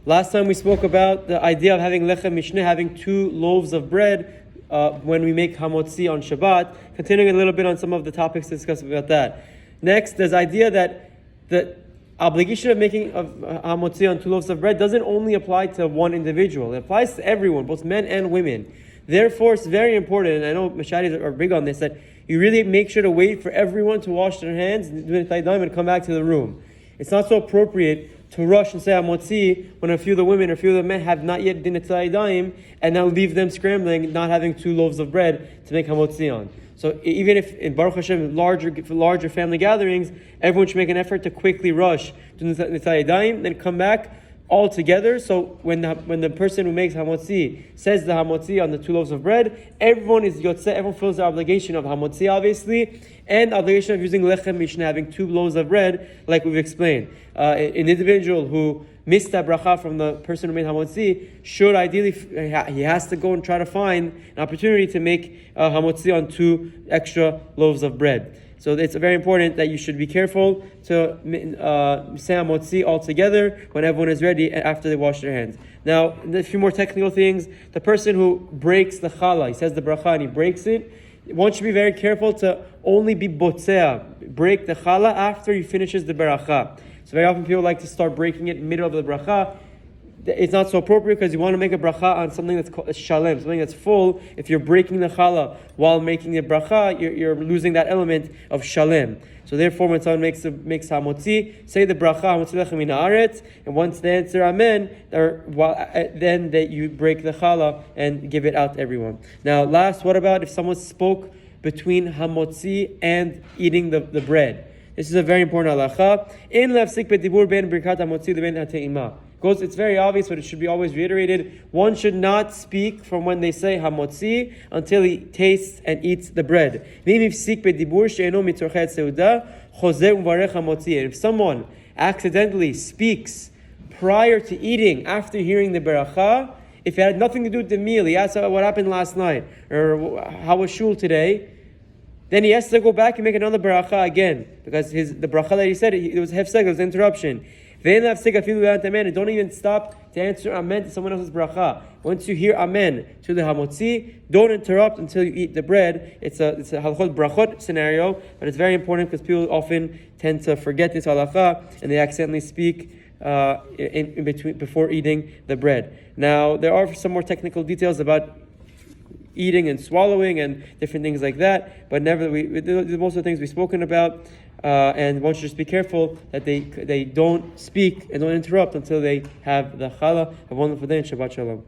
Last time we spoke about the idea of having Lechem Mishne, having 2 loaves of bread when we make Hamotzi on Shabbat. Continuing a little bit on some of the topics discussed about that. Next, there's the idea that the obligation of making Hamotzi on 2 loaves of bread doesn't only apply to one individual. It applies to everyone, both men and women. Therefore, it's very important, and I know Masharis are big on this, that you really make sure to wait for everyone to wash their hands and come back to the room. It's not so appropriate to rush and say Hamotzi when a few of the women or a few of the men have not yet din etaydaim, and now leave them scrambling, not having 2 loaves of bread to make Hamotzi on. So even if in Baruch Hashem larger family gatherings, everyone should make an effort to quickly rush to etaydaim, then come back all together. So when the person who makes Hamotzi says the Hamotzi on the 2 loaves of bread, everyone is yotzeh, everyone feels the obligation of Hamotzi, obviously, and the obligation of using Lechem Mishne, having 2 loaves of bread, like we've explained. An individual who missed that bracha from the person who made Hamotzi should ideally, he has to go and try to find an opportunity to make Hamotzi on 2 extra loaves of bread. So it's very important that you should be careful to say Hamotzi all together when everyone is ready after they wash their hands. Now, a few more technical things. The person who breaks the challah, he says the bracha and he breaks it, one should be very careful to only be botzea, break the challah after he finishes the beracha. So very often people like to start breaking it in the middle of the bracha. It's not so appropriate because you want to make a bracha on something that's called shalem, something that's full. If you're breaking the challah while making the bracha, you're losing that element of shalem. So therefore, when someone makes hamotzi, say the bracha hamotzi lechem min haaretz, and once they answer amen, then you break the challah and give it out to everyone. Now, last, what about if someone spoke between hamotzi and eating the bread? This is a very important halacha. In lefsik bedibur ben birkat hamotzi ben hateima. It's very obvious, but it should be always reiterated. One should not speak from when they say hamotzi until he tastes and eats the bread. And if someone accidentally speaks prior to eating, after hearing the beracha, if it had nothing to do with the meal, he asks what happened last night, or how was shul today, then he has to go back and make another beracha again, because the beracha that he said, it was hefsek, it was an interruption. And don't even stop to answer amen to someone else's bracha. Once you hear amen to the hamotzi, don't interrupt until you eat the bread. It's a halachot brachot scenario, but it's very important because people often tend to forget this halacha and they accidentally speak in between before eating the bread. Now there are some more technical details about eating and swallowing and different things like that, but most of the things we've spoken about, and one should just be careful that they don't speak and don't interrupt until they have the challah. Have a wonderful day and Shabbat Shalom.